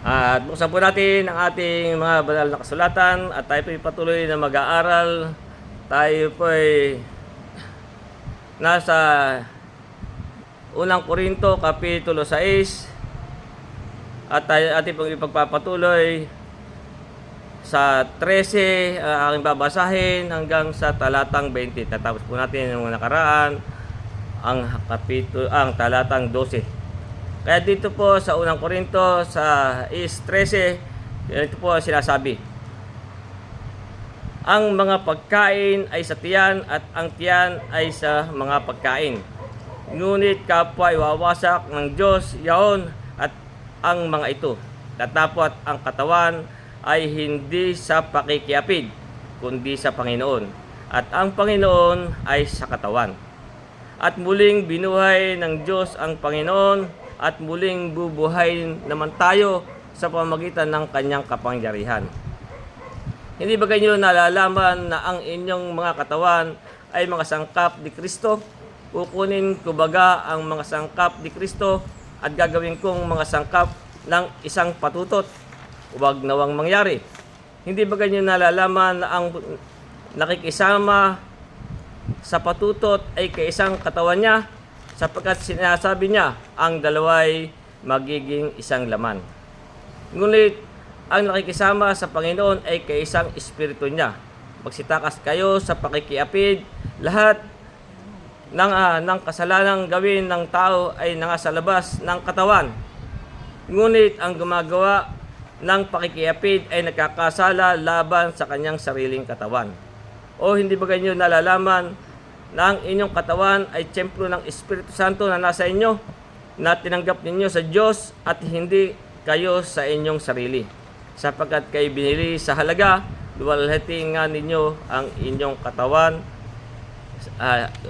At buksan po natin ang ating mga banal na kasulatan at tayo po patuloy na mag-aaral. Tayo po ay nasa unang Korinto, Kapitulo 6 at tayo ating pong ipagpapatuloy sa 13 aking babasahin hanggang sa talatang 20. Tatapos po natin yung nakaraan ang talatang 12. Kaya dito po sa unang Korinto sa 13, ito po sinasabi. Ang mga pagkain ay sa tiyan at ang tiyan ay sa mga pagkain. Ngunit kapwa iwawasak ng Diyos yaon at ang mga ito. Tatapot ang katawan ay hindi sa pakikiapid, kundi sa Panginoon. At ang Panginoon ay sa katawan. At muling binuhay ng Diyos ang Panginoon at muling bubuhay naman tayo sa pamamagitan ng kanyang kapangyarihan. Hindi ba kayo nalalaman na ang inyong mga katawan ay mga sangkap ni Kristo? Kukunin ko baga ang mga sangkap ni Kristo at gagawin kong mga sangkap ng isang patutot. Huwag nawang mangyari. Hindi ba kayo nalalaman na ang nakikisama sa patutot ay kaisang katawan niya? Sapagkat sinasabi niya, ang dalaway magiging isang laman. Ngunit, ang nakikisama sa Panginoon ay kaisang espiritu niya. Magsitakas kayo sa pakikiapid. Lahat ng kasalanang gawin ng tao ay nasa labas ng katawan. Ngunit, ang gumagawa ng pakikiapid ay nagkakasala laban sa kanyang sariling katawan. O hindi ba ganyo nalalaman na ang inyong katawan ay templo ng Espiritu Santo na nasa inyo, na tinanggap ninyo sa Diyos at hindi kayo sa inyong sarili. Sapagkat kayo binili sa halaga, luwalhati nga ninyo ang inyong katawan,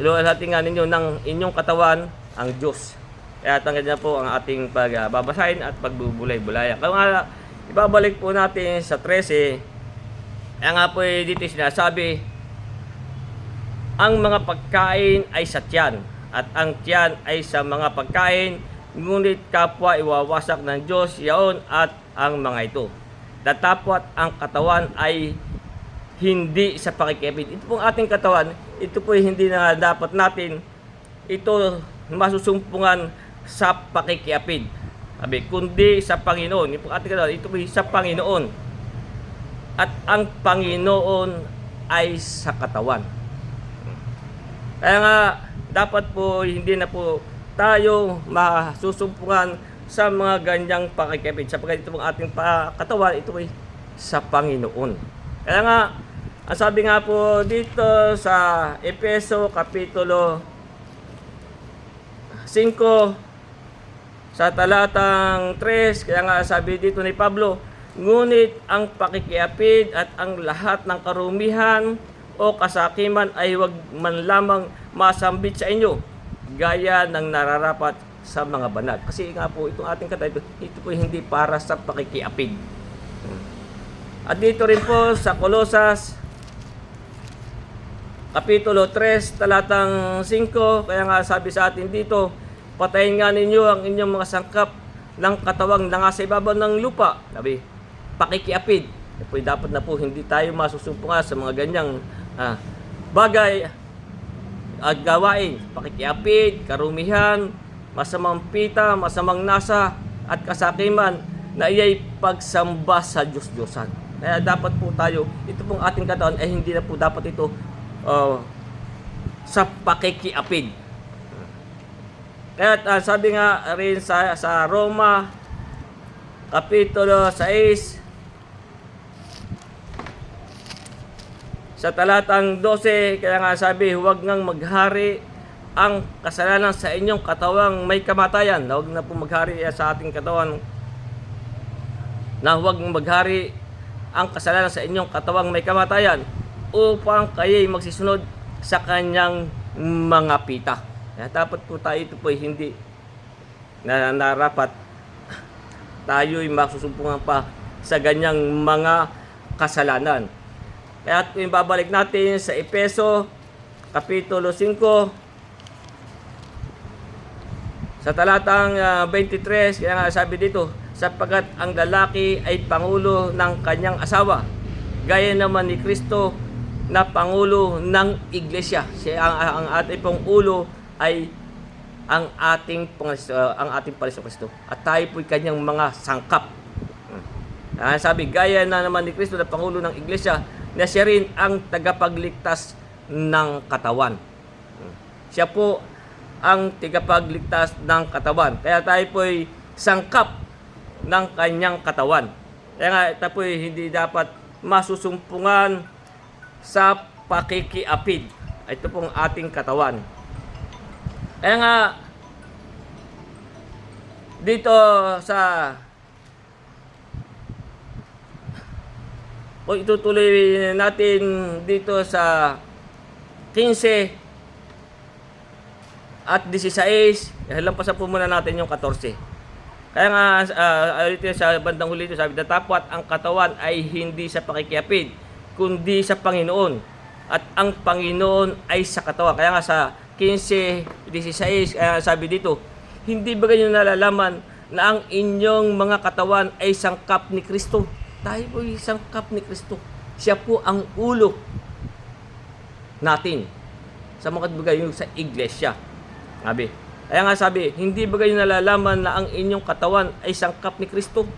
luwalhati nga ninyo ng inyong katawan ang Diyos. Kaya tanggal na po ang ating pagbabasahin at pagbubulay-bulaya. Kaya nga, ibabalik po natin sa 13, kaya nga po dito sinasabi, ang mga pagkain ay sa tiyan, at ang tiyan ay sa mga pagkain, ngunit kapwa iwawasak ng Diyos yaon at ang mga ito. Datapwat ang katawan ay hindi sa pakikiapid. Ito pong ating katawan, ito po hindi na dapat natin ito masusumpungan sa pakikiapid. Sabi, kundi sa Panginoon. Ito pong ating katawan, ito po sa Panginoon. At ang Panginoon ay sa katawan. Kaya nga, dapat po hindi na po tayo masusumpungan sa mga ganyang pakikiapid. Sapagkat ito pong ating katawan, ito ay sa Panginoon. Kaya nga, ang sabi nga po dito sa Efeso Kapitulo 5, sa talatang 3, kaya nga sabi dito ni Pablo, ngunit ang pakikiapid at ang lahat ng karumihan o kasakiman ay wag man lamang masambit sa inyo, gaya ng nararapat sa mga banal. Kasi nga po, itong ating katawan, ito po hindi para sa pakikiapid. At dito rin po sa Kolosas, Kapitulo 3, talatang 5, kaya nga sabi sa atin dito, patayin nga ninyo ang inyong mga sangkap ng katawang na nasa ibabaw ng lupa. Sabi, pakikiapid. Po, dapat na po hindi tayo masusumpungan sa mga ganyang bagay at gawain, pakikiapid, karumihan, masamang pita, masamang nasa at kasakiman na iyay pagsamba sa Diyos-Diyosan. Kaya dapat po tayo, ito pong ating katawan ay hindi na po dapat ito sa pakikiapid. Kaya sabi nga rin sa Roma Kapitulo 6 sa talatang 12, kaya nga sabi, huwag ngang maghari ang kasalanan sa inyong katawang may kamatayan. Huwag na po maghari sa ating katawan, na huwag maghari ang kasalanan sa inyong katawang may kamatayan, upang kayo'y magsisunod sa kanyang mga pita. Kaya dapat po tayo, ito po hindi na narapat tayo'y masusumpungan pa sa ganyang mga kasalanan. Kaya kung babalik natin sa Efeso Kapitulo 5 sa talatang 23, kaya nga sabi dito, sapagkat ang lalaki ay pangulo ng kanyang asawa, gaya naman ni Kristo na pangulo ng iglesia. Siya ang ating pong ulo ay ang ating Panginoon Kristo, at tayo po'y kanyang mga sangkap. Sabi, gaya na naman ni Kristo na pangulo ng iglesia, na siya rin ang tagapagligtas ng katawan. Siya po ang tagapagligtas ng katawan. Kaya tayo po'y sangkap ng kanyang katawan. Kaya nga tayo po'y hindi dapat masusumpungan sa pakikiapid. Ito pong ating katawan. Kaya nga dito sa itutuloy natin dito sa 15 at 16, lampasan po muna natin yung 14. Kaya nga, dito sa bandang huli ito, sabi, datapwat ang katawan ay hindi sa pakikiapid, kundi sa Panginoon. At ang Panginoon ay sa katawan. Kaya nga sa 15, 16, sabi dito, hindi ba ganyan nalalaman na ang inyong mga katawan ay sangkap ni Kristo? Tayo po ay sangkap ni Kristo. Siya po ang ulo natin sa mga bagay sa iglesia. Sabi. Kaya nga sabi, hindi ba kayo nalalaman na ang inyong katawan ay sangkap ni Kristo?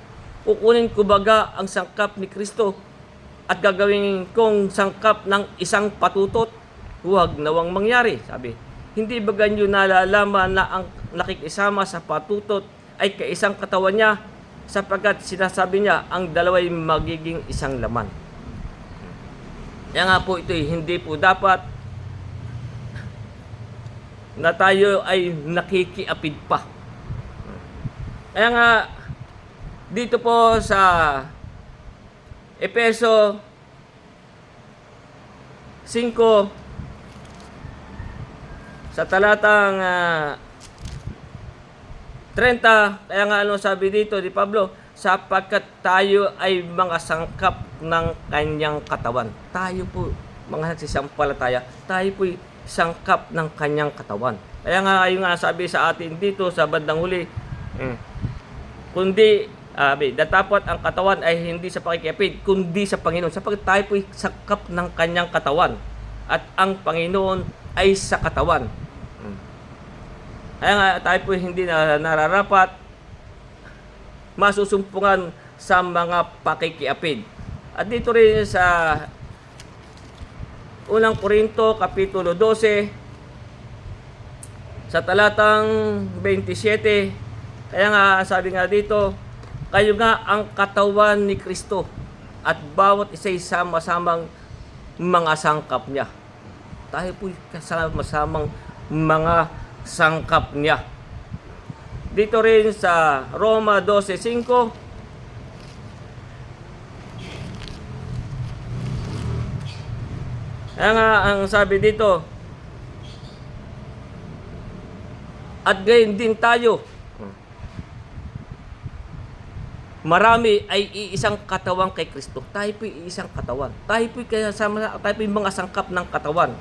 Kukunin ko baga ang sangkap ni Kristo at gagawin kong sangkap ng isang patutot? Huwag nawang mangyari. Sabi, hindi ba ganyo nalalaman na ang nakikisama sa patutot ay kaisang katawan niya, sapagkat sinasabi niya ang dalawa'y magiging isang laman. Kaya nga po ito'y hindi po dapat na tayo ay nakikiapid pa. Kaya nga, dito po sa Efeso 5, sa talatang 30, kaya nga ano sabi dito ni Pablo, sapagkat tayo ay mga sangkap ng kanyang katawan. Tayo po, mga nagsisampalataya, tayo po'y sangkap ng kanyang katawan. Kaya nga yung sabi sa atin dito sa bandang huli, kundi datapwat ang katawan ay hindi sa pakikiapid, kundi sa Panginoon. Sapagkat tayo po'y sangkap ng kanyang katawan, at ang Panginoon ay sa katawan. Kaya nga tayo po'y hindi na nararapat masusumpungan sa mga pakikiapid. At dito rin sa Unang Korinto, Kapitulo 12, sa talatang 27, kaya nga sabi nga dito, kayo nga ang katawan ni Kristo, at bawat isa'y sama-samang mga sangkap niya. Tayo po'y kasama-samang mga sangkap niya. Dito rin sa Roma 12:5, kaya nga ang sabi dito, at gayon din tayo, marami ay iisang katawan kay Kristo. Tayo po'y iisang katawan. Tayo po'y mga sangkap ng katawan.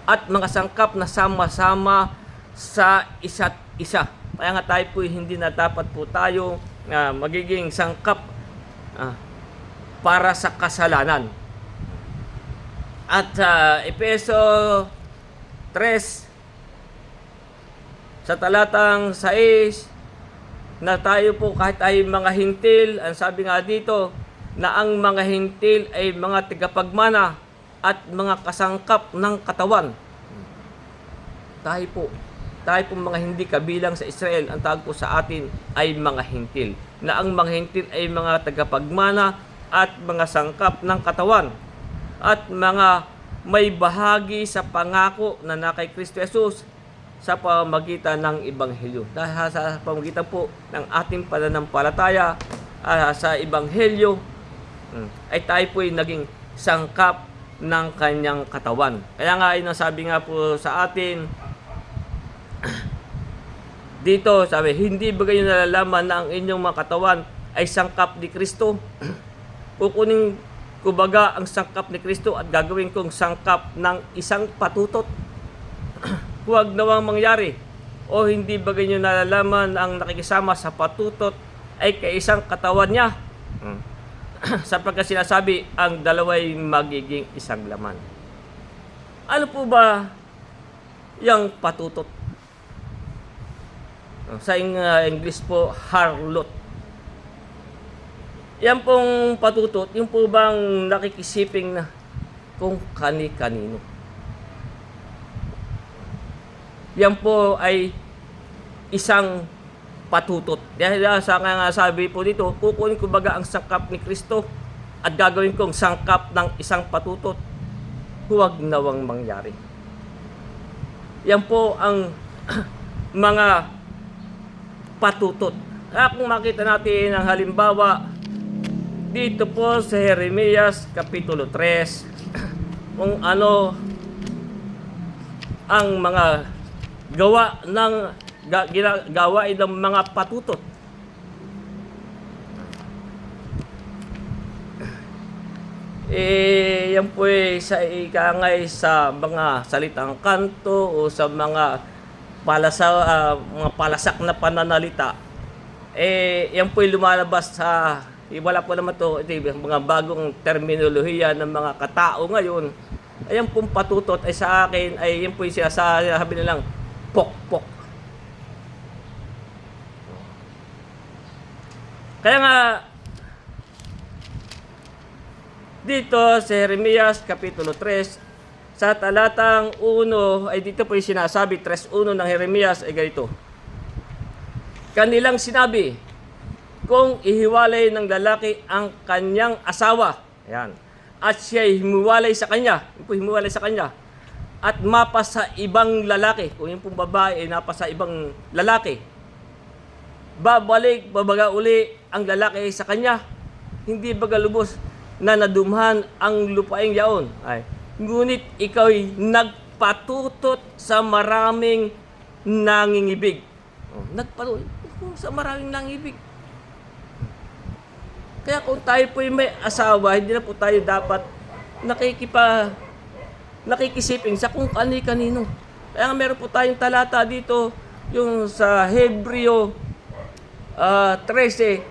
At mga sangkap na sama-sama sa isa't isa. Kaya nga tayo po'y hindi na dapat po tayo magiging sangkap para sa kasalanan. At sa Efeso 3, sa talatang 6, na tayo po kahit ay mga hintil, ang sabi nga dito, na ang mga hintil ay mga tagapagmana at mga kasangkap ng katawan. Tayo po mga hindi kabilang sa Israel, ang tawag po sa atin ay mga hintil. Na ang mga hintil ay mga tagapagmana at mga sangkap ng katawan, at mga may bahagi sa pangako na kay Kristo Jesus sa pamamagitan ng Ebanghelyo. Dahil sa pamamagitan po ng ating pananampalataya sa Ebanghelyo, ay tayo po'y naging sangkap ng kanyang katawan. Kaya nga, yun ang sabi nga po sa atin dito, sabi, hindi ba kayo nalalaman na ang inyong mga katawan ay sangkap ni Kristo? Kukunin kumbaga ang sangkap ni Kristo at gagawin kong sangkap ng isang patutot. Huwag nawang mangyari. O hindi ba ganyo nalalaman na ang nakikisama sa patutot ay kaisang katawan niya. Sapagkat sinasabi, ang dalawa'y magiging isang laman. Ano po ba yung patutot? Sa English po, harlot. Yan pong patutot, yung po bang nakikisiping na kung kani-kanino. Yan po ay isang patutot. Dahil sa nga sabi po dito, kukunin ko baga ang sangkap ni Kristo at gagawin kong sangkap ng isang patutot. Huwag nawang mangyari. Yan po ang mga patutot. Kung makita natin ang halimbawa dito po sa Jeremias Kapitulo 3, kung ano ang mga gawa ng gawain ng mga patutot. Yan po sa ikangay sa mga salitang kanto o sa mga mga palasak na pananalita. Yan po lumalabas sa wala po naman to, mga bagong terminolohiya ng mga katao ngayon. Ayan pong patutot ay sa akin ay yan po yung sinasabi nilang pok-pok. Kaya nga, dito sa Jeremias Kapitulo 3, sa talatang 1, ay dito po yung sinasabi, 3:1 ng Jeremias ay ganito. Kanilang sinabi, kung ihiwalay ng lalaki ang kanyang asawa, ayan, at siya'y himiwalay sa kanya, at mapa sa ibang lalaki, kung yung pong babae ay napa sa ibang lalaki, babalik, babaga uli ang lalaki sa kanya, hindi baga lubos na nadumhan ang lupaing yaon. Ngunit ikaw'y nagpatutot sa maraming nangingibig. Nagpatutot sa maraming nangingibig. Kaya kung tayo po'y may asawa, hindi na po tayo dapat nakikisiping sa kung kani-kanino. Kaya meron po tayong talata dito, yung sa Hebreo 13,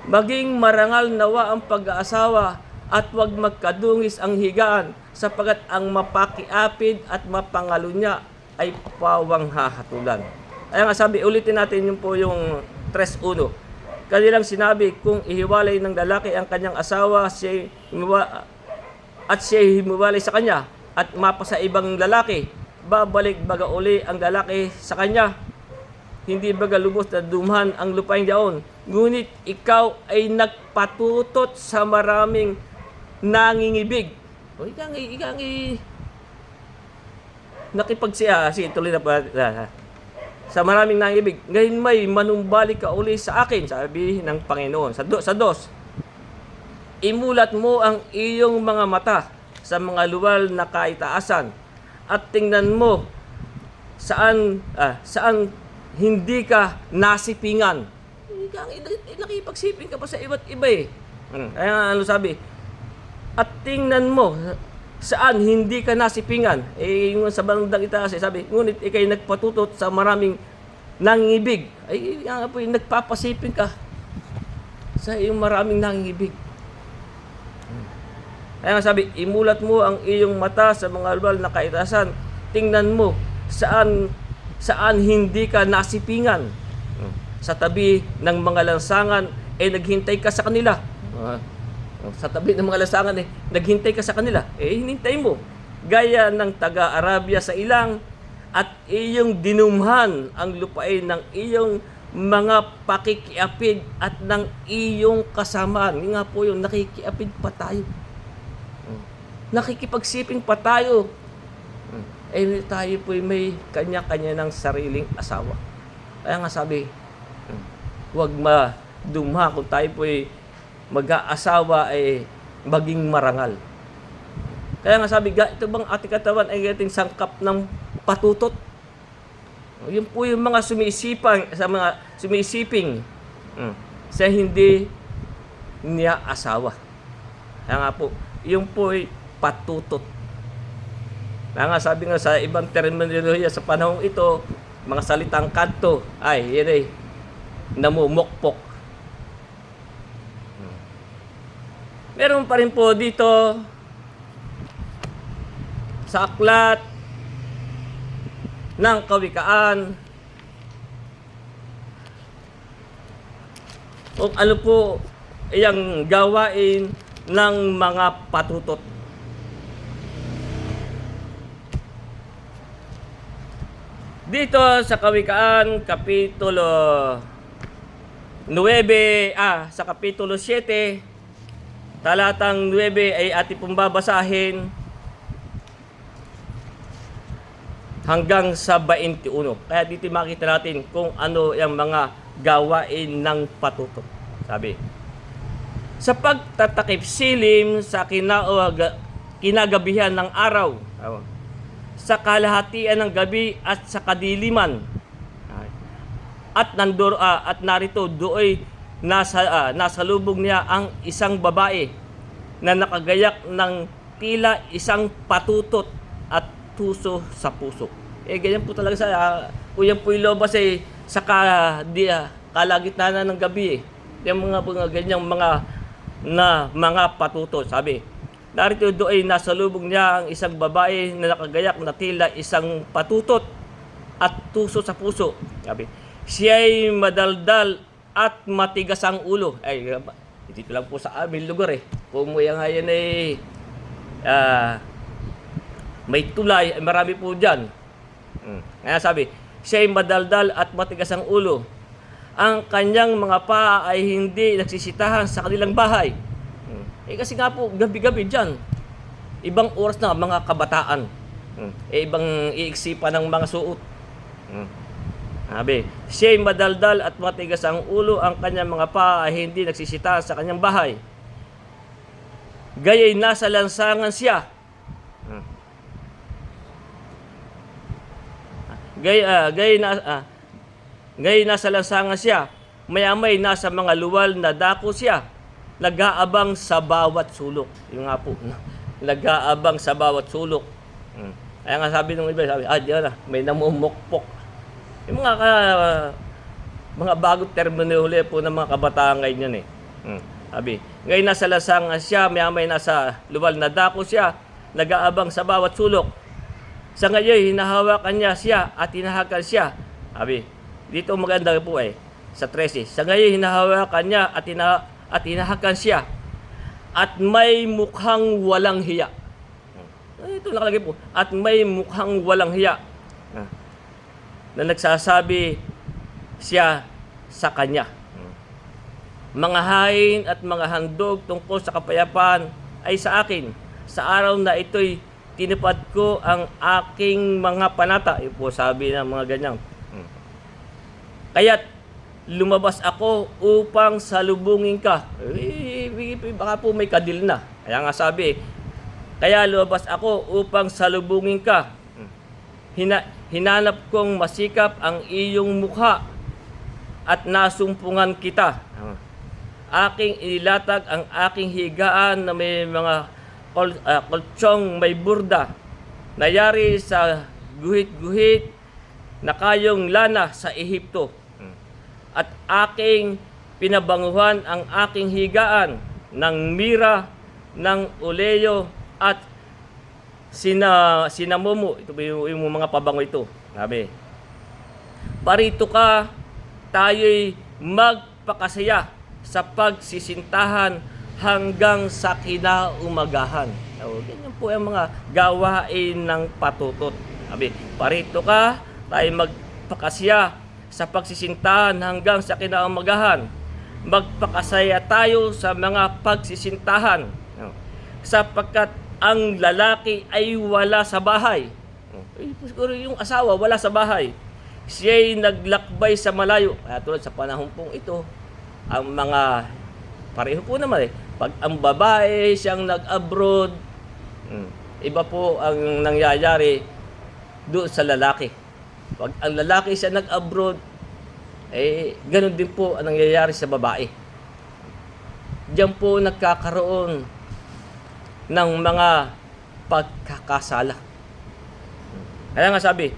maging marangal nawa ang pag-aasawa at huwag magkadungis ang higaan, sapagat ang mapakiapid at mapangalunya ay pawang hahatulan. Kaya nga sabi, ulitin natin yung po yung 3:1. Kanilang sinabi, kung ihiwalay ng lalaki ang kanyang asawa at siya himiwalay sa kanya at mapa sa ibang lalaki, babalik baga uli ang lalaki sa kanya, hindi baga lubos na dumhan ang lupaing yaon. Ngunit ikaw ay nagpatutot sa maraming nangingibig. O tuloy na pa. Sa maraming nangingibig. Ngayon may manumbalik ka uli sa akin, sabi ng Panginoon. Sa 2, imulat mo ang iyong mga mata sa mga luwal na kaitaasan at tingnan mo saan hindi ka nasipingan. Nakipagsiping ka pa sa iba't iba eh. Kaya ano sabi? At tingnan mo saan hindi ka nasipingan. Yung sa bandang itaas sabi, ngunit ikay nagpatutot sa maraming nangingibig. Nga po yung nagpapasiping ka sa iyong maraming nangingibig. Kaya nga sabi, imulat mo ang iyong mata sa mga luwal na kaitaasan. Tingnan mo saan hindi ka nasipingan. Sa tabi ng mga lansangan naghintay ka sa kanila. Sa tabi ng mga lansangan naghintay ka sa kanila. Hinintay mo. Gaya ng taga-Arabia sa ilang at iyong dinumhan ang lupain ng iyong mga pakikiapid at ng iyong kasamaan. Nga po yung nakikiapid pa tayo. Nakikipagsiping pa tayo. Tayo po may kanya-kanya ng sariling asawa. Kaya nga sabi, huwag madumha kung tayo po mag-aasawa maging marangal. Kaya nga sabi, ito bang ating katawan ay ating sangkap ng patutot? Yun po yung mga sumisiping sa hindi niya asawa. Kaya nga po, yung po ay patutot. Kaya nga sabi nga sa ibang terminolohiya sa panahong ito, mga salitang kanto ay namumukpok. Meron pa rin po dito sa aklat ng Kawikaan kung ano po iyang gawain ng mga patutot. Dito sa Kawikaan, Kapitulo 9, sa Kapitulo 7, talatang 9 ay ating pong babasahin hanggang sa 21. Kaya dito makita natin kung ano yung mga gawain ng patutot. Sabi, sa pagtatakip silim sa kinagabihan ng araw, sa kalahatian ng gabi at sa kadiliman, at narito do'y nasa lubog niya ang isang babae na nakagayak ng tila isang patutot at tuso sa puso. Ganyan po talaga kung yan po'y lobas sa kalagitnaan ng gabi. Yung mga ganyang mga patutot, sabi. Narito doon ay nasa lubog niya ang isang babae na nakagayak na tila isang patutot at tuso sa puso. Sabi, siya'y madaldal at matigas ang ulo. Dito lang po sa aming lugar Kung mo yan ngayon may tulay, marami po dyan. Kaya sabi, siya'y madaldal at matigas ang ulo. Ang kanyang mga paa ay hindi nagsisitahan sa kanilang bahay. Kasi nga po, gabi-gabi dyan. Ibang oras na mga kabataan. Ibang iiksipan ng mga suot. Sabi, siya'y madaldal at matigas ang ulo, ang kanyang mga paa ay hindi nagsisitahan sa kanyang bahay. Gaya'y nasa lansangan siya. Gaya'y nasa lansangan siya. Mayamay nasa mga luwal na dako siya. Nag-aabang sa bawat sulok. Yung nga po, nag-aabang sa bawat sulok. Kaya nga sabi ng iba, diyan na, may namumukpok. Yung mga bagong terminology po ng mga kabataan ngayon yan Sabi, ngayon nasa lansangan siya, may nasa luwal na dako siya, nag-aabang sa bawat sulok. Sa ngayon, hinahawakan niya siya at hinahakan siya. Sabi, dito maganda po sa 13. Sa ngayon, hinahawakan niya at hinahakan siya at may mukhang walang hiya. Ito nakalagay po. At may mukhang walang hiya na nagsasabi siya sa kanya. Mga hain at mga handog tungkol sa kapayapaan ay sa akin. Sa araw na ito'y tinupad ko ang aking mga panata. Ito po sabi ng mga ganyan. Kaya't lumabas ako upang salubungin ka. Baka po may kadil na. Kaya nga sabi, kaya lumabas ako upang salubungin ka. Hinanap kong masikap ang iyong mukha at nasumpungan kita. Aking inilatag ang aking higaan na may mga koltsong may burda. Nayari sa guhit-guhit na kayong lana sa Ehipto. At aking pinabanguhan ang aking higaan ng mira, ng oleyo at sinamomo. Ito yung mga pabango ito. Sabi, parito ka, tayo'y magpakasaya sa pagsisintahan hanggang sa kinaumagahan. Ganyan po ang mga gawain ng patutot. Sabi, parito ka, tayo'y magpakasaya sa pagsisintahan hanggang sa kinaumagahan. Magpakasaya tayo sa mga pagsisintahan. Sapagkat ang lalaki ay wala sa bahay. Siguro yung asawa wala sa bahay. Siya'y naglakbay sa malayo. Kaya tulad sa panahon pong ito, ang mga pareho po naman pag ang babae siyang nag-abroad, iba po ang nangyayari doon sa lalaki. Pag ang lalaki siya nag-abroad, ganun din po ang nangyayari sa babae. Diyan po nagkakaroon ng mga pagkakasala. Kaya nga sabi,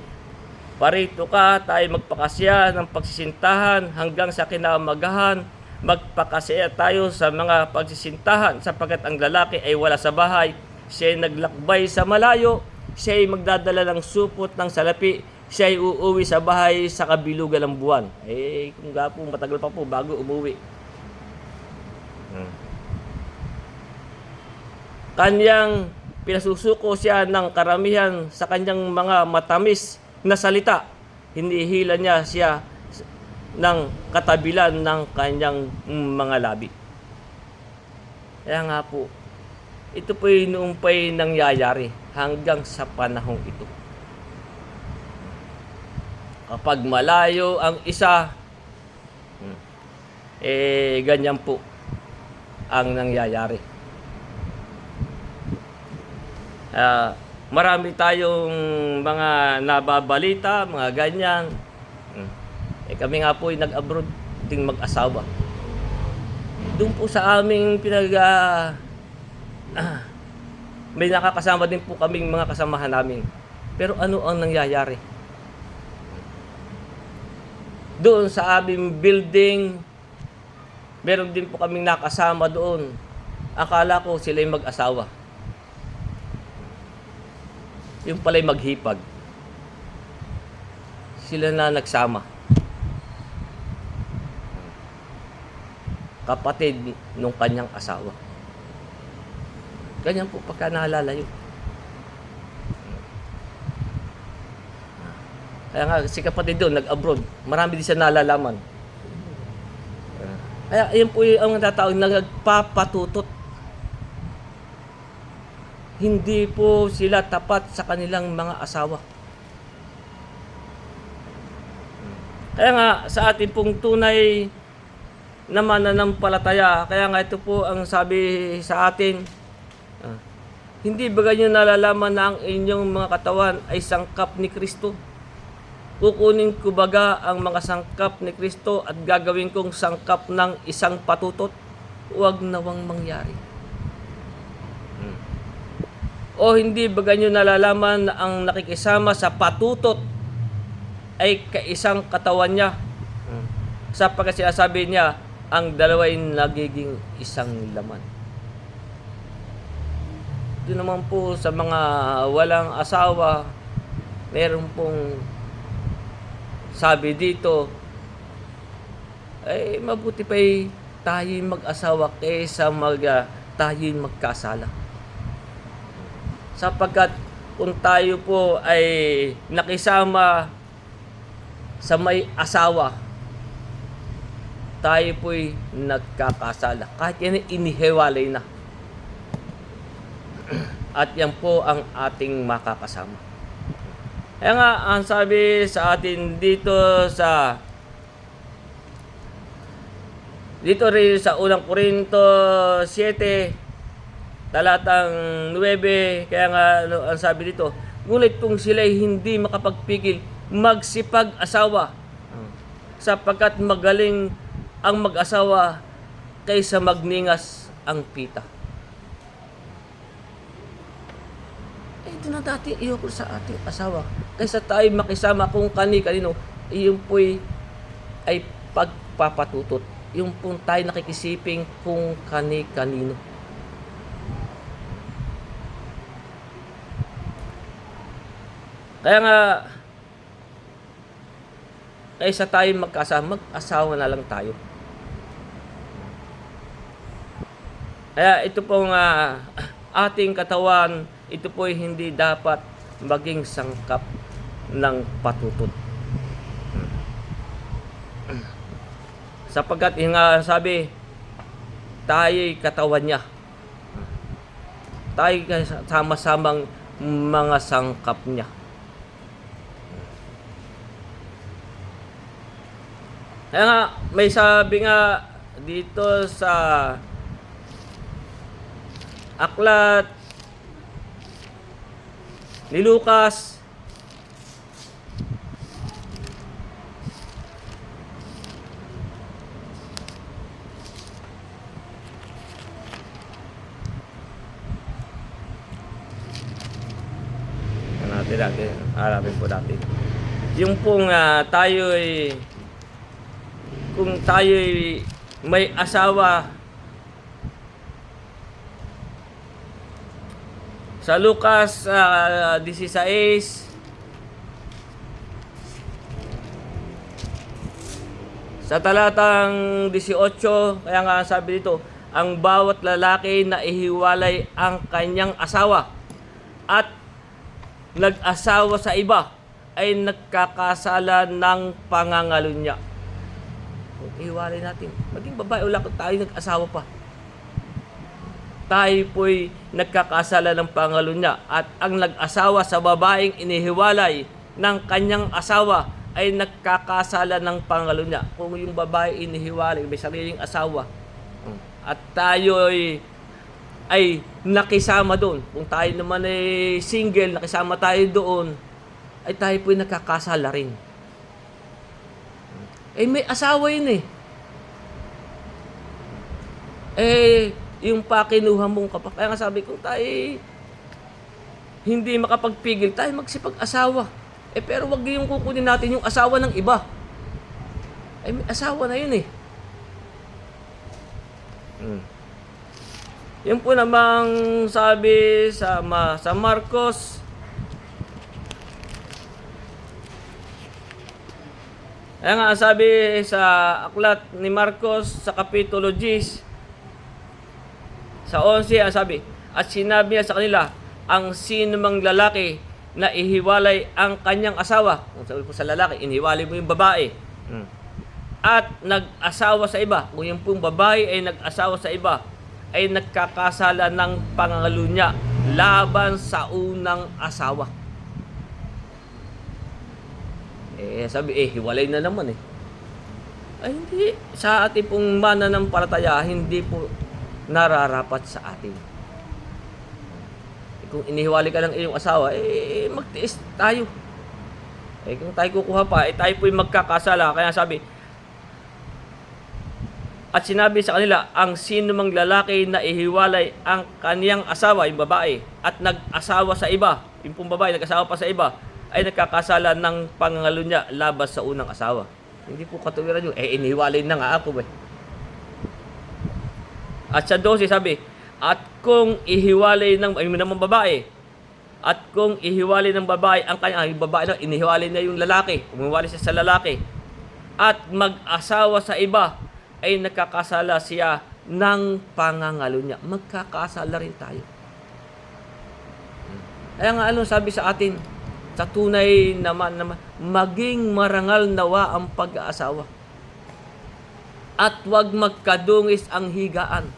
parito ka, tayo magpakasya ng pagsisintahan hanggang sa kinaumagahan. Magpakasaya tayo sa mga pagsisintahan sapagkat ang lalaki ay wala sa bahay. Siya ay naglakbay sa malayo. Siya ay magdadala ng supot ng salapi. Siya ay uuwi sa bahay sa kabilugan ng buwan. Kung nga po, matagal pa po bago umuwi. Kanyang pinasusuko siya ng karamihan sa kanyang mga matamis na salita. Hinihila niya siya ng katabilan ng kanyang mga labi. Kaya nga po, ito po'y noong pa'y nangyayari hanggang sa panahong ito. Kapag malayo ang isa, ganyan po ang nangyayari. Marami tayong mga nababalita, mga ganyan. Kami nga po ay nag-abroad ting mag-asawa. Doon po sa aming may nakakasama din po kaming mga kasamahan namin. Pero ano ang nangyayari? Doon sa aming building, meron din po kaming nakasama doon. Akala ko sila yung mag-asawa. Yung pala'y maghipag. Sila na nagsama. Kapatid nung kanyang asawa. Ganyan po pagka naalala yun. Kaya nga, si kapatid doon, nag-abroad. Marami din siya nalalaman. Kaya, yun po yung tatawag, nagpapatutot. Hindi po sila tapat sa kanilang mga asawa. Kaya nga, sa ating pong tunay na mananampalataya, kaya nga ito po ang sabi sa atin, hindi ba ganyan nalalaman na ang inyong mga katawan ay sangkap ni Kristo? Kukunin ko baga ang mga sangkap ni Kristo at gagawin kong sangkap ng isang patutot? Huwag nawang mangyari. O hindi ba ganyan nalalaman na ang nakikisama sa patutot ay kaisang katawan niya? Sapagkat sinasabi niya, ang dalawa ay nagiging isang laman. Ito naman po sa mga walang asawa, meron pong sabi dito, ay mabuti pa'y tayo'y mag-asawa kaysa tayo'y magkasala. Sapagkat kung tayo po ay nakisama sa may asawa, tayo po'y nagkakasala. Kahit yan inihiwalay na. At yan po ang ating makakasama. Kaya nga, ang sabi sa atin dito rin sa unang Korinto 7, talatang 9, kaya nga ang sabi dito, ngunit kung sila'y hindi makapagpigil, magsipag-asawa, sapagkat magaling ang mag-asawa kaysa magningas ang pita. Ito na dati iyoko sa ating asawa. Kaysa tayo makisama kung kani-kanino, iyon po'y ay pagpapatutot. Yung po tayo nakikisiping kung kani-kanino. Kaya nga, kaysa tayo mag-asawa na lang tayo. Kaya ito pong ating katawan, ito po hindi dapat maging sangkap ng patutot. Sapagkat yung sabi, tayo'y katawan niya. Tayo sama-samang mga sangkap niya. Kaya nga, may sabi nga dito sa aklat ni Lucas, harapin po natin. Yung pong kung tayo'y may asawa. Sa Lucas 16, sa talatang 18, kaya nga sabi dito, ang bawat lalaki na ihiwalay ang kanyang asawa at nag-asawa sa iba ay nagkakasala ng pangangalunya. Kung ihiwalay natin, maging babae o lalaki, tayo nag-asawa pa, tayo po'y nagkakasala ng pangalunya. At ang nag-asawa sa babaeng inihiwalay ng kanyang asawa ay nagkakasala ng pangalunya. Kung yung babae inihiwalay, may sariling asawa, at tayo ay nakisama doon, kung tayo naman ay single, nakisama tayo doon, ay tayo po'y nagkakasala rin. May asawa yun yung pakinuha mong kapag. Kaya nga sabi ko, tayo hindi makapagpigil, tayo magsipag-asawa. Pero wag yung kukunin natin yung asawa ng iba. May asawa na yun Yun po namang sabi sa Marcos, kaya nga sabi sa aklat ni Marcos sa Kapitulo 10, sa 11, ang sabi, at sinabi niya sa kanila, ang sino mang lalaki na ihiwalay ang kanyang asawa, kung sabi po sa lalaki, inihiwalay mo yung babae, at nag-asawa sa iba, kung yung pong babae ay nag-asawa sa iba, ay nagkakasala ng pangangalunya laban sa unang asawa. Sabi, hiwalay na naman Ay hindi, sa ating pong mananampalataya, hindi po nararapat sa atin. Kung inihiwalay ka lang iyong asawa, magtiis tayo. Kung tayo kukuha pa, tayo po'y magkakasala. Kaya sabi, at sinabi sa kanila, ang sino mang lalaki na ihiwalay ang kaniyang asawa, yung babae, at nag-asawa sa iba, yung pong babae, nag-asawa pa sa iba, ay nagkakasala ng pangangalunya labas sa unang asawa. Hindi po katuwiran yun. Inihiwalay na nga ako At sa 12 sabi, at kung ihiwalay ng naman babae, at kung ihiwalay ng babae ang kanya, yung babae na inihiwalay na yung lalaki, umiwalay siya sa lalaki, at mag-asawa sa iba, ay nakakasala siya ng pangangalunya. Magkakasala rin tayo. Kaya nga sabi sa atin, sa tunay naman, maging marangal nawa ang pag-aasawa. At huwag magkadungis ang higaan,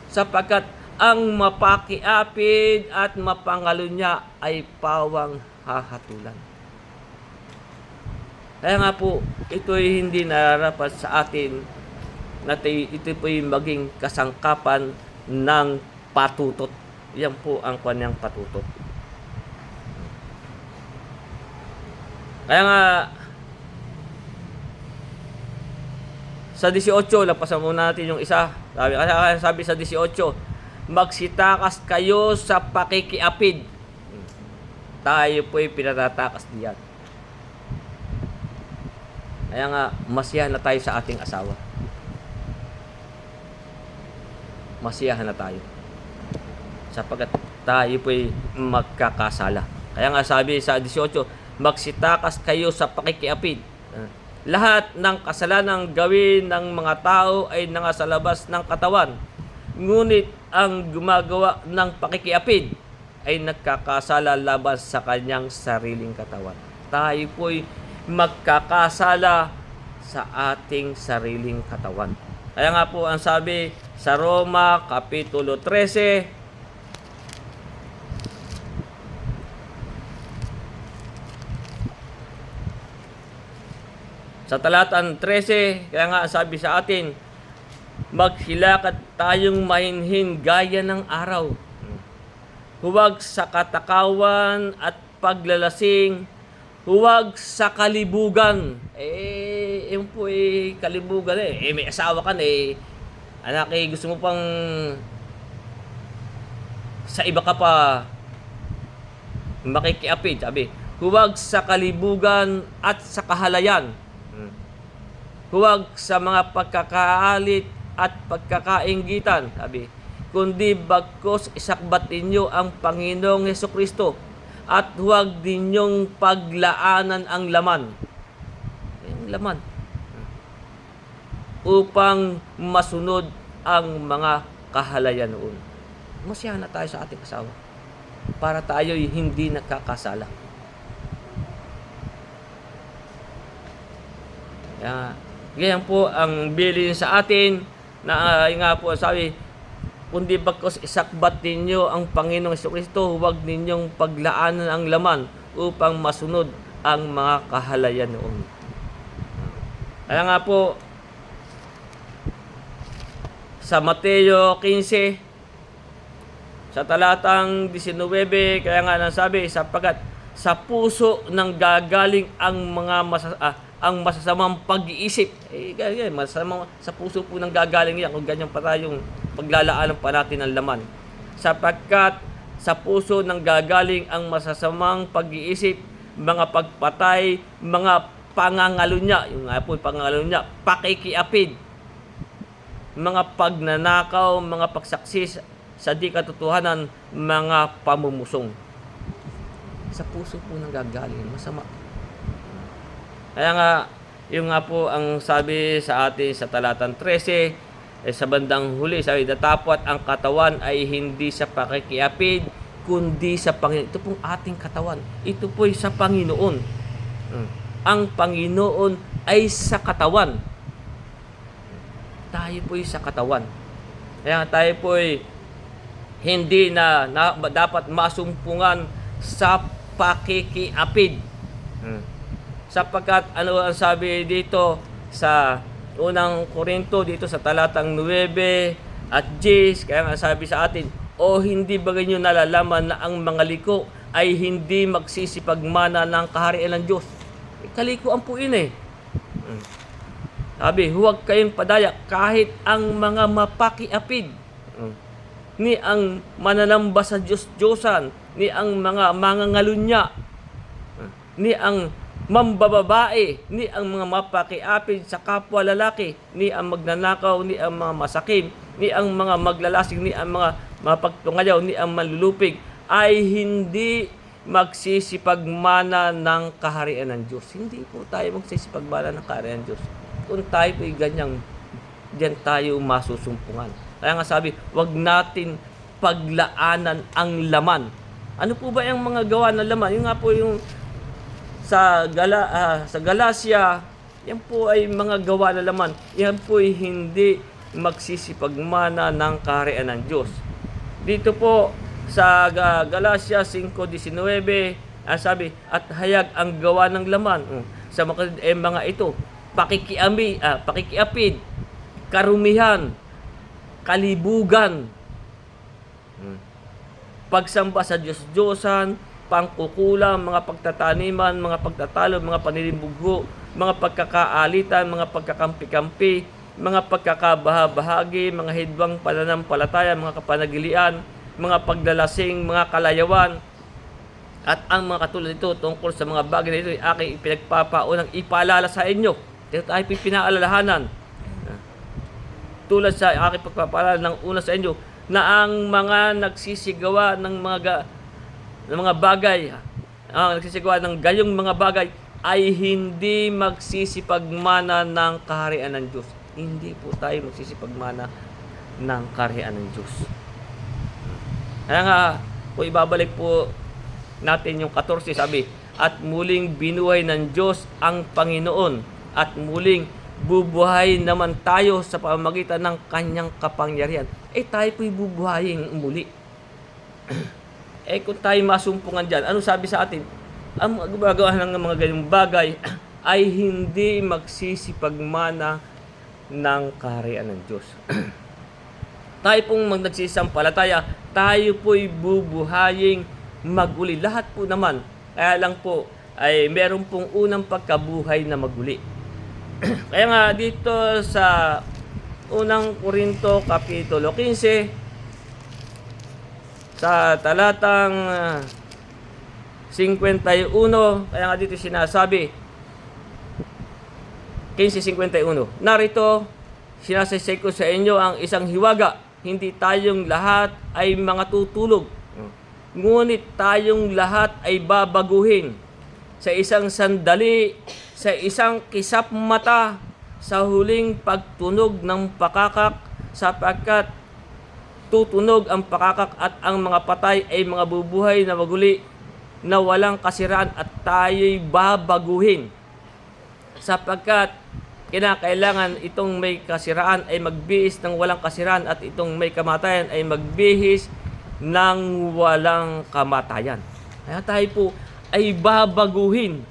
sapagkat ang mapakiapid at mapangalunya ay pawang hahatulan. Kaya nga po, ito'y hindi nararapat sa atin na ito po'y maging kasangkapan ng patutot. Yan po ang kanyang patutot. Kaya nga, sa 18, lapasan muna natin yung isa. Sabi sa 18, magsitakas kayo sa pakikiapid. Tayo po'y pinatatakas diyan. Kaya nga, masiyahan na tayo sa ating asawa. Masiyahan na tayo. Sapagkat tayo po'y magkakasala. Kaya nga sabi sa 18, magsitakas kayo sa pakikiapid. Lahat ng kasalanang gawin ng mga tao ay nasa labas ng katawan. Ngunit ang gumagawa ng pakikiapid ay nagkakasala laban sa kanyang sariling katawan. Tayo po'y magkakasala sa ating sariling katawan. Kaya nga po ang sabi sa Roma Kapitulo 13, sa talatang 13, kaya nga sabi sa atin, maghilakad tayong mahinhin gaya ng araw. Huwag sa katakawan at paglalasing, huwag sa kalibugan. Yun po kalibugan may asawa ka anak gusto mo pang sa iba ka pa makikiapid. Sabi, huwag sa kalibugan at sa kahalayan. huwag sa mga pagkakaalit at pagkakainggitan, sabi, kundi bagkus isakbat ninyo ang Panginoong Hesukristo at huwag ninyong paglaanan ang laman. Yung laman. Upang masunod ang mga kahalayan noon. Masiyahan na tayo sa ating asawa para tayo'y hindi nakakasala. Ganyan po ang bilin sa atin na nga po sabi, kundi bagkus isakbat ninyo ang Panginoong Hesukristo, huwag ninyong paglaanan ang laman upang masunod ang mga kahalayan noon. Kaya nga po, sa Mateo 15, sa talatang 19, kaya nga nasabi, sapagkat sa puso nang gagaling ang mga ang masasamang pag-iisip. Ganyan, masasamang, sa puso po nang gagaling yan, kung ganyan pa tayong paglalaanan pa natin ng laman. Sapagkat sa puso nang gagaling ang masasamang pag-iisip, mga pagpatay, mga pangangalunya, yung nga po pangangalunya, pakikiapid, mga pagnanakaw, mga pagsaksi sa di katotohanan, mga pamumusong. Sa puso po nang gagaling, masama. Kaya nga, yung nga po ang sabi sa atin sa talatang 13, sa bandang huli, sabi, datapwat ang katawan ay hindi sa pakikiapid, kundi sa Panginoon. Ito pong ating katawan. Ito po'y sa Panginoon. Ang Panginoon ay sa katawan. Tayo po'y sa katawan. Kaya tayo po'y hindi na dapat masumpungan sa pakikiapid. Sapagkat ano ang sabi dito sa unang Korinto, dito sa talatang 9 at 10, kaya nga sabi sa atin, o hindi ba ganyo nalalaman na ang mga liko ay hindi magsisipagmana ng kaharian ng Diyos? Kalikuan po yun eh. Sabi, huwag kayong padaya kahit ang mga mapakiapid, ni ang mananamba sa Diyos-Diyosan, ni ang mga mangangalunya, ni ang mambababae, ni ang mga mapakiapid sa kapwa lalaki, ni ang magnanakaw, ni ang mga masakim, ni ang mga maglalasing, ni ang mga mapagtungayaw, ni ang manlulupig, ay hindi magsisipagmana ng kaharian ng Diyos. Hindi po tayo magsisipagmana ng kaharian ng Diyos. Kung tayo po'y ganyang, diyan tayo masusumpungan. Kaya nga sabi, wag natin paglaanan ang laman. Ano po ba yung mga gawa ng laman? Yung nga po yung sa Galacia, yan po ay mga gawa na laman. Yan po ay hindi magsisipagmana ng kaharian ng Diyos. Dito po sa Galacia 5:19, sabi, at hayag ang gawa ng laman sa mga ito, pakikiapid, karumihan, kalibugan, pagsamba sa Diyos-Diyosan, pangkukulang, mga pagtataniman, mga pagtatalo, mga panilimbugho, mga pagkakaalitan, mga pagkakampi-kampi, mga pagkakabahabahagi, mga hidwang pananampalataya, mga kapanagilian, mga paglalasing, mga kalayawan, at ang mga katulad nito tungkol sa mga bagay na ito ay aking ipinagpapaunang ipaalala sa inyo. Ito ay pinaalalahanan. Tulad sa aking pagpapaalala ng una sa inyo, na ang mga nagsisigawa ng mga bagay, nagsisigawa ng gayong mga bagay, ay hindi magsisipagmana ng kaharian ng Diyos. Hindi po tayo magsisipagmana ng kaharian ng Diyos. Kaya nga, kung ibabalik po natin yung 14, sabi, at muling binuhay ng Diyos ang Panginoon, at muling bubuhay naman tayo sa pamamagitan ng kanyang kapangyarihan. Tayo po'y bubuhayin muli. Kung tayo masumpungan dyan, ano sabi sa atin? Ang gumagawa ng mga ganyang bagay ay hindi magsisipagmana ng kaharian ng Diyos. Tayo pong nagsisampalataya, tayo po'y bubuhaying maguli. Lahat po naman, kaya lang po, ay meron pong unang pagkabuhay na maguli. Kaya nga dito sa unang Korinto Kapitulo 15, sa talatang 51, kaya nga dito sinasabi, 15:51. Narito, sinasaysay ko sa inyo ang isang hiwaga. Hindi tayong lahat ay mga tutulog. Ngunit tayong lahat ay babaguhin sa isang sandali, sa isang kisap mata, sa huling pagtunog ng pakakak, sapagkat tutunog ang pakakak at ang mga patay ay mga bubuhay na maguli na walang kasiraan at tayo'y babaguhin. Sapagkat kinakailangan itong may kasiraan ay magbihis ng walang kasiraan at itong may kamatayan ay magbihis ng walang kamatayan. Kaya tayo po ay babaguhin.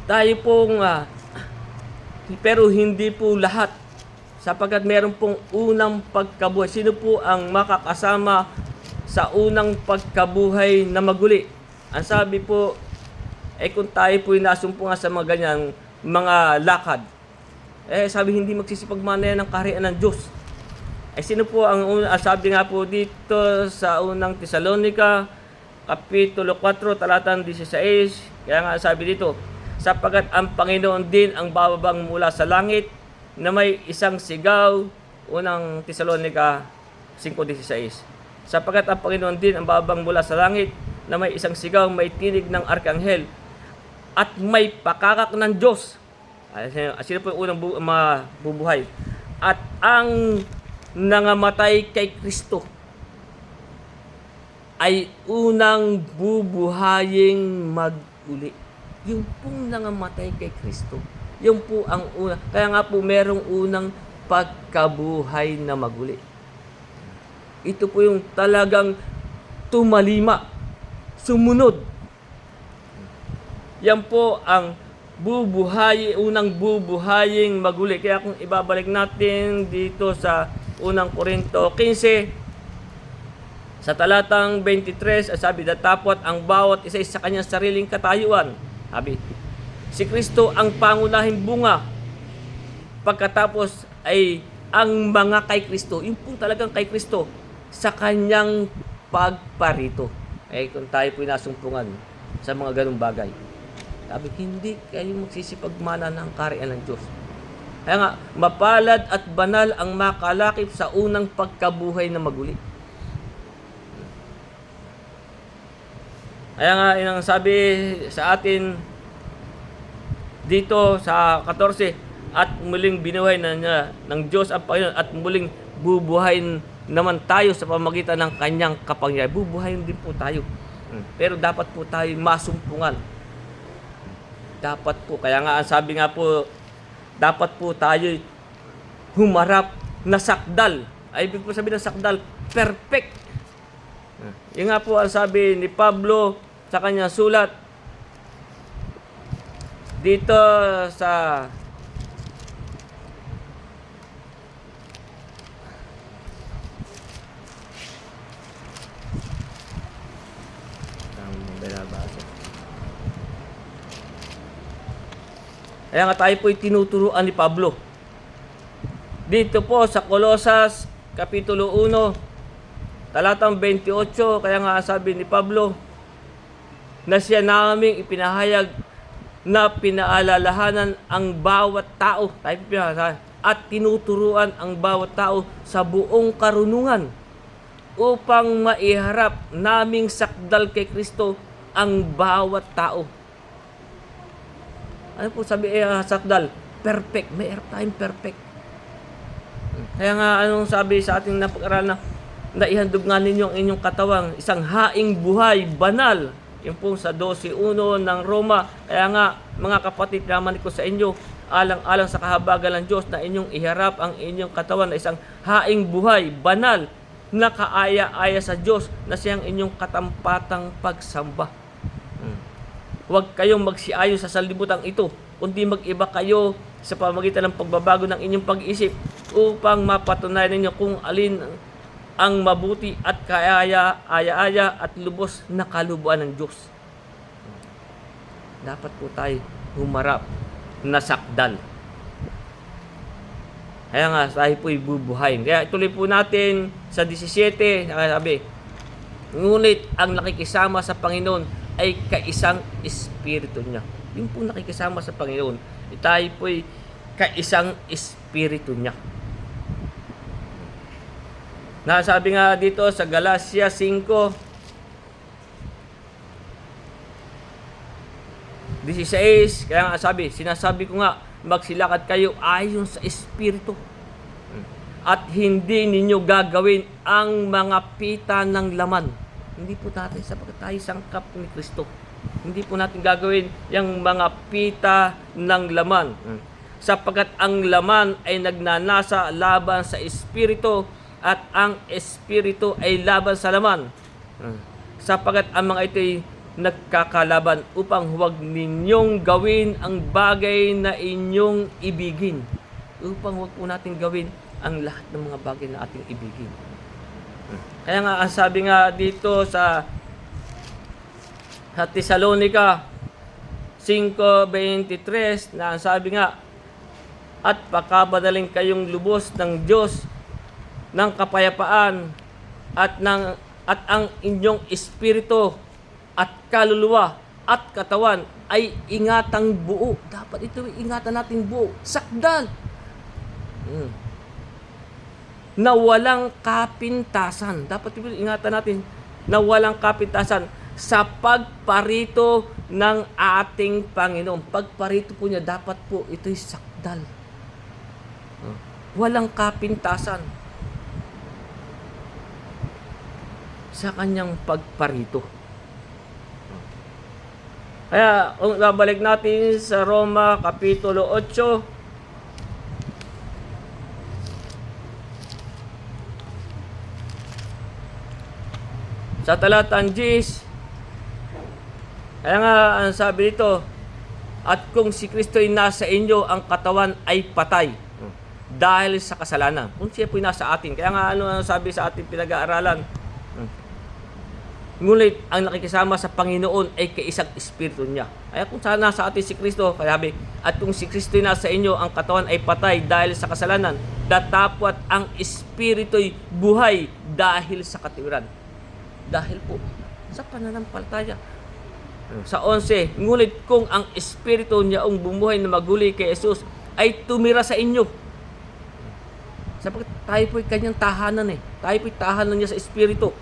Tayo pong pero hindi po lahat, sapagkat meron pong unang pagkabuhay. Sino po ang makakasama sa unang pagkabuhay na maguli? Ang sabi po, kung tayo po nasumpungan sa mga ganyan, mga lakad, sabi hindi magsisipagmana yan ng kaharian ng Diyos. Sino po ang sabi nga po dito sa unang Tesalonica, Kapitulo 4, talatang 16, kaya nga sabi dito, sapagkat ang Panginoon din ang bababang mula sa langit na may isang sigaw, unang Tesalonica 5:16. Sapagkat ang Panginoon din ang bababang mula sa langit na may isang sigaw, may tinig ng arkanghel, at may pakakak ng Diyos. Sino po yung unang mabubuhay? At ang nangamatay kay Kristo ay unang bubuhaying maguli. Yung pong nangamatay kay Kristo, yung po ang una. Kaya nga po merong unang pagkabuhay na maguli. Ito po yung talagang tumalima, sumunod. Yan po ang unang bubuhaying maguli. Kaya kung ibabalik natin dito sa unang Korinto 15, sa talatang 23, sabi, datapot ang bawat isa sa kanyang sariling katayuan. Sabi, si Kristo ang pangunahing bunga. Pagkatapos ay ang mga kay Kristo, yung po talagang kay Kristo, sa kanyang pagparito. Kung tayo po nasumpungan sa mga ganung bagay, sabi, hindi kayo magsisipagmana ng kaharian ng Diyos. Kaya nga, mapalad at banal ang makalakip sa unang pagkabuhay na maguli. Kaya nga, inang sabi sa atin dito sa 14, at muling binuhay na niya ng Diyos ang Panginoon at muling bubuhayin naman tayo sa pamagitan ng kanyang kapangyarihan. Bubuhayin din po tayo. Pero dapat po tayo masumpungan. Dapat po, kaya nga ang sabi nga po, dapat po tayo humarap na sakdal. Ay, ibig po sabihin ng sakdal, perfect. Yung nga po ang sabi ni Pablo sa kanyang sulat dito sa kaya nga tayo po'y tinuturuan ni Pablo. Dito po sa Colosas, Kapitulo 1, talatang 28, kaya nga sabi ni Pablo, na siya naming ipinahayag na pinaalalahanan ang bawat tao, at tinuturuan ang bawat tao sa buong karunungan upang maiharap naming sakdal kay Kristo ang bawat tao. Ano po sabi sakdal? Perfect. May airtime perfect. Kaya nga anong sabi sa ating napag-aralan na ihandog nga ninyo ang inyong katawang isang haing buhay, banal. Yung po sa 12:1 ng Roma. Kaya nga mga kapatid, naman ko sa inyo, alang-alang sa kahabagan ng Diyos na inyong iharap ang inyong katawan na isang haing buhay, banal, na kaaya-aya sa Diyos na siyang inyong katampatang pagsamba. Huwag kayong magsiayon sa sanlibutan ito, kundi mag-iba kayo sa pamamagitan ng pagbabago ng inyong pag-iisip upang mapatunayan ninyo kung alin ang mabuti at kaaya-aya at lubos na kalubuan ng Diyos. Dapat po tayo humarap na sakdal. Kaya nga, tayo po'y bubuhayin. Kaya ituloy po natin sa 17, sabi, ngunit ang nakikisama sa Panginoon ay kaisang espiritu niya. Yung po nakikisama sa Panginoon, tayo po'y kaisang espiritu niya. Nasabi nga dito sa Galatia 5:16, kaya nga sinasabi ko nga, magsilakad kayo ayon sa espiritu. At hindi ninyo gagawin ang mga pita ng laman. Hindi po natin, sapagkat tayo sangkap ni Kristo. Hindi po natin gagawin yung mga pita ng laman. Sapagkat ang laman ay nagnanasa laban sa espiritu at ang espiritu ay laban sa laman. Sapagkat ang mga ito'y nagkakalaban upang huwag ninyong gawin ang bagay na inyong ibigin. Upang huwag po natin gawin ang lahat ng mga bagay na ating ibigin. Kaya nga, ang sabi nga dito sa Thessalonica 5:23, na ang sabi nga, at pakabadaling kayong lubos ng Diyos ng kapayapaan at ang inyong espiritu at kaluluwa at katawan ay ingatang buo. Dapat ito ingatan natin buo. Sakdal. Na walang kapintasan. Dapat ingatan natin na walang kapintasan sa pagparito ng ating Panginoon. Pagparito po niya, dapat po ito'y sakdal. Walang kapintasan sa kanyang pagparito. Kaya, babalik natin sa Roma Kapitulo 8. Sa talatang 10, kaya nga ang sabi dito, at kung si Kristo ay nasa inyo, ang katawan ay patay dahil sa kasalanan. Kung siya po nasa atin. Kaya nga ano sabi sa ating pinag-aaralan, ngunit ang nakikisama sa Panginoon ay kaisang espiritu niya. Kaya kung nasa atin si Kristo, kaya sabi, at kung si Kristo ay nasa inyo, ang katawan ay patay dahil sa kasalanan, datapwat ang espiritu'y buhay dahil sa katiwiran. Dahil po sa pananampalataya. Sa 11, ngunit kung ang espiritu niya ang bumuhay na maguli kay Jesus ay tumira sa inyo. Sapagkat tayo po'y kanyang tahanan Tayo po'y tahanan niya sa espiritu.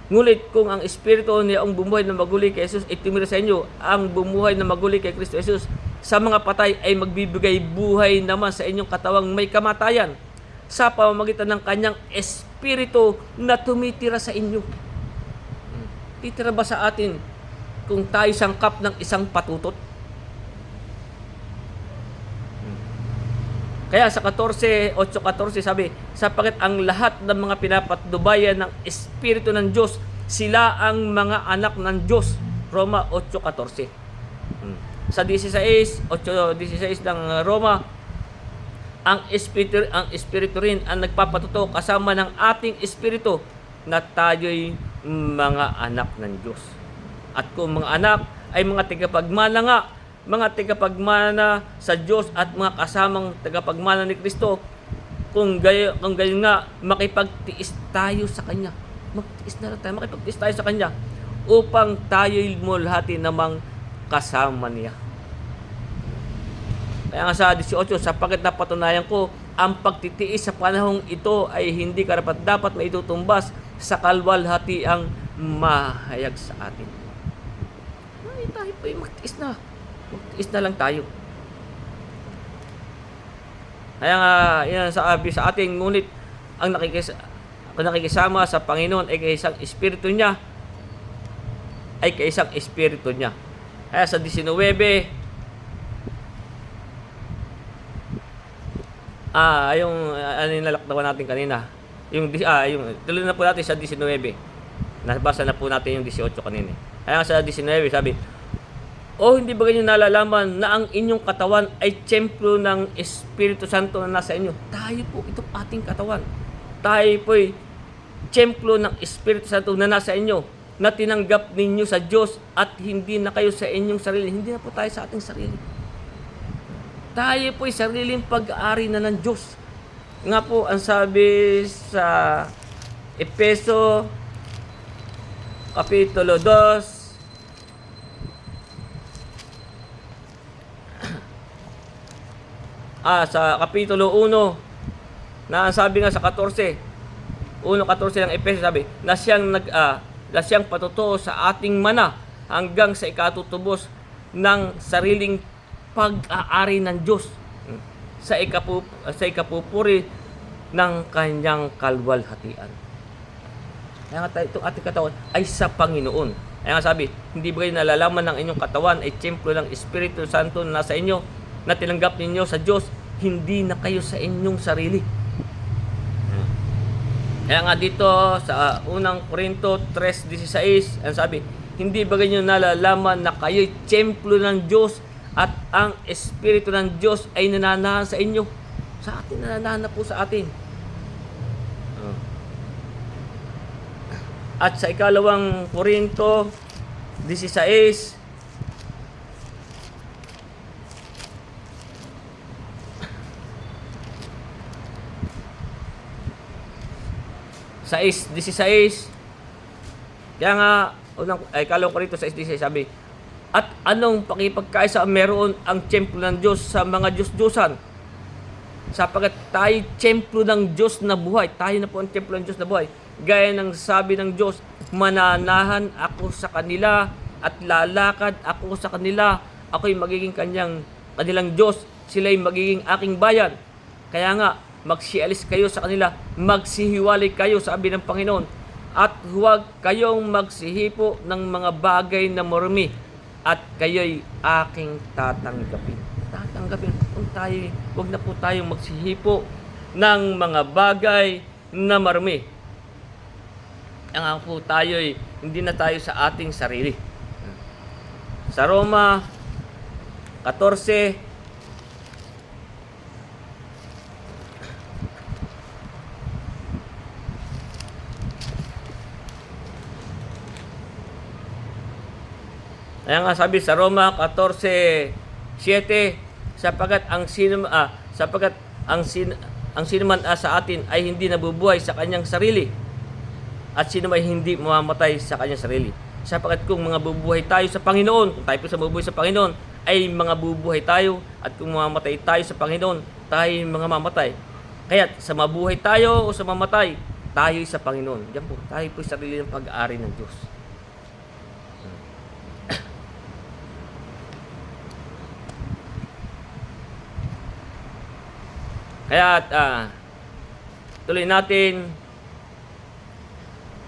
Ngunit kung ang espiritu niya ang bumuhay na maguli kay Jesus ay tumira sa inyo, ang bumuhay na maguli kay Kristo Jesus sa mga patay ay magbibigay buhay naman sa inyong katawang may kamatayan sa pamamagitan ng kanyang espiritu na tumitira sa inyo. Titira ba sa atin kung tayo sangkap ng isang patutot? Kaya sa 8:14 sabi, sapagkat ang lahat ng mga pinapatnubayan ng Espiritu ng Diyos, sila ang mga anak ng Diyos. Roma 8:14. Sa 8:16 ng Roma, ang Espiritu rin ang nagpapatuto kasama ng ating Espiritu na tayo'y mga anak ng Diyos. At kung mga anak ay mga tagapagmana nga, mga tagapagmana sa Diyos at mga kasamang tagapagmana ni Kristo, kung gayon nga, makipagtiis tayo sa Kanya. Makipagtiis tayo sa Kanya upang tayo'y mulhati namang kasama niya. Kaya nga sa 18, sapagkat napatunayan ko, ang pagtitiis sa panahong ito ay hindi karapat-dapat maitutumbas sa kalwalhatiang mahayag sa atin. Ay, tayo po magtiis na. Magtiis na lang tayo. Kaya nga, yan sabi sa atin, ngunit ang nakikisama sa Panginoon ay kaisang espiritu niya. Kaya sa 19, yung nalakdawan natin kanina. Tuloy na po natin sa 19. Nabasa na po natin yung 18 kanina. Kaya sa 19 sabi, o hindi ba ganyan nalalaman na ang inyong katawan ay templo ng Espiritu Santo na nasa inyo? Tayo po, itong ating katawan. Tayo po'y templo ng Espiritu Santo na nasa inyo, na tinanggap ninyo sa Diyos at hindi na kayo sa inyong sarili. Hindi na po tayo sa ating sarili. Tayo po'y sariling pag-aari na ng Diyos. Nga po, ang sabi sa Efeso Kapitulo 2, sa Kapitulo 1, na sabi nga sa 14, 1:14 ng Efeso, sabi, na siyang patutuo sa ating mana hanggang sa ikatutubos ng sariling pag-aari ng Diyos sa ikapupuri ng kanyang kalwalhatian. Kaya nga itong ating katawan ay sa Panginoon. Kaya nga sabi, hindi ba kayo nalalaman ng inyong katawan ay templo ng Espiritu Santo na nasa inyo, na tinanggap ninyo sa Diyos, hindi na kayo sa inyong sarili. Kaya nga dito sa 1 Corinto 3:16, ang sabi, hindi ba ganyo nalalaman na kayo'y templo ng Diyos at ang Espiritu ng Diyos ay nananahan sa inyo? Sa atin, nananahan na po sa atin. At sa 2 Corinto 16, sa 16, kaya nga, 2 Corinto 6:16 sabi, at anong pakipagkaisa meron ang templo ng Diyos sa mga Diyos-Diyosan? Sapagkat tayo templo ng Diyos na buhay. Tayo na po ang templo ng Diyos na buhay. Gaya ng sabi ng Diyos, mananahan ako sa kanila at lalakad ako sa kanila. Ako'y magiging kanilang Diyos. Sila'y magiging aking bayan. Kaya nga, magsialis kayo sa kanila, magsihiwalay kayo, sabi ng Panginoon. At huwag kayong magsihipo ng mga bagay na marumi, at kayo'y aking tatanggapin. Tatanggapin. Huwag na po tayong magsihipo ng mga bagay na marumi. Ang po tayo'y hindi na tayo sa ating sarili. Sa Roma 14, kaya nga sabi sa Roma 14:7, sapagkat ang sino man sa atin ay hindi nabubuhay sa kanyang sarili, at sino may hindi mamamatay sa kanyang sarili. Sapagkat kung mga bubuhay tayo sa Panginoon, kung tayo po sa bubuhay sa Panginoon, ay mga bubuhay tayo, at kung mamamatay tayo sa Panginoon, tayo mga mamatay. Kaya sa mabuhay tayo o sa mamatay, tayo sa Panginoon. Diyan po, tayo po sa sarili ng pag-aari ng Diyos. Kaya tuloy natin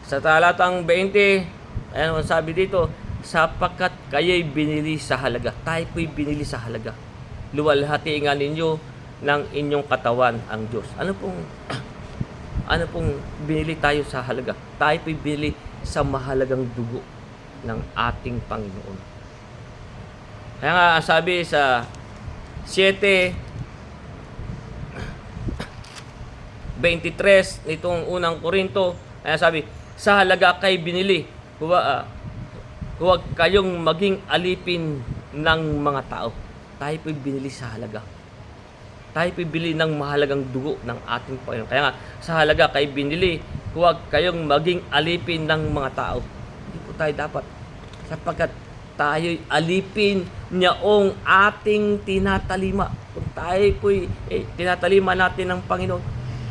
sa talatang 20, ayan ang sabi dito, sapagkat kayo'y binili sa halaga. Tayo po'y binili sa halaga. Luwalhati nga ninyo ng inyong katawan ang Diyos. Ano pong binili tayo sa halaga? Tayo po'y binili sa mahalagang dugo ng ating Panginoon. Kaya nga sabi sa 7:23 nitong 1 Corinto, ayan sabi, sa halaga kay binili, huwag kayong maging alipin ng mga tao. Tayo po'y binili sa halaga. Tayo po'y binili ng mahalagang dugo ng ating Panginoon. Kaya nga, sa halaga kay binili, huwag kayong maging alipin ng mga tao. Hindi po tayo dapat. Sapagkat tayo'y alipin niyaong ating tinatalima. Kung tayo po'y tinatalima natin ng Panginoon,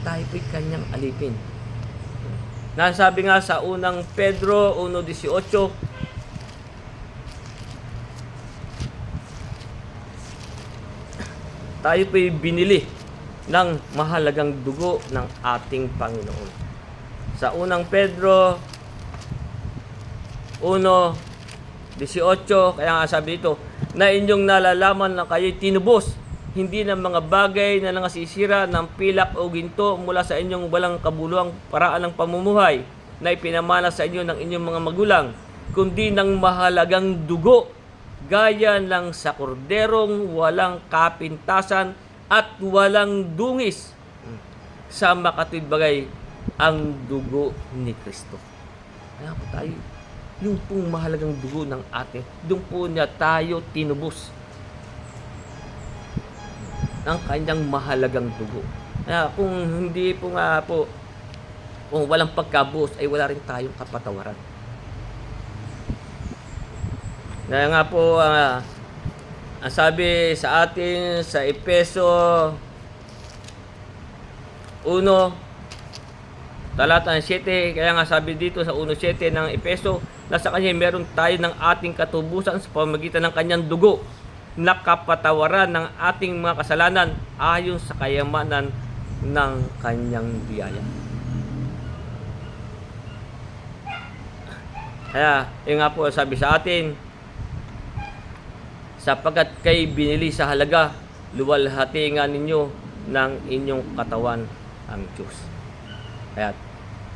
tayo po'y kanyang alipin. Nasabi nga sa 1 Pedro 1:18, tayo po'y binili ng mahalagang dugo ng ating Panginoon. Sa 1 Pedro 1:18, kaya nga sabi dito, na inyong nalalaman na kayo'y tinubos, hindi ng mga bagay na nangasisira ng pilak o ginto mula sa inyong walang kabuluhang paraan ng pamumuhay na ipinamana sa inyo ng inyong mga magulang, kundi ng mahalagang dugo, gaya ng sa korderong walang kapintasan at walang dungis, sa makatuwid bagay ang dugo ni Kristo. Kaya po tayo, yung pong mahalagang dugo ng ating, doon po niya tayo tinubos ng kanyang mahalagang dugo. Kaya kung hindi po nga po, kung walang pagkabuhos, ay wala rin tayong kapatawaran. Na nga po, ang sabi sa atin sa Efeso 1, talata 7, kaya nga sabi dito sa 1:7 ng Efeso, na sa kanya meron tayo ng ating katubusan sa pamamagitan ng kanyang dugo, na kapatawaran ng ating mga kasalanan ayon sa kayamanan ng kanyang biyaya. Kaya, yun nga po sabi sa atin, sapagkat kay binili sa halaga, luwalhati nga ninyo ng inyong katawan ang Diyos. Kaya,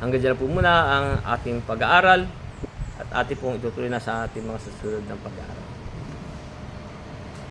hanggang dyan po muna ang ating pag-aaral at ating pong itutuloy na sa ating mga susunod ng pag-aaral.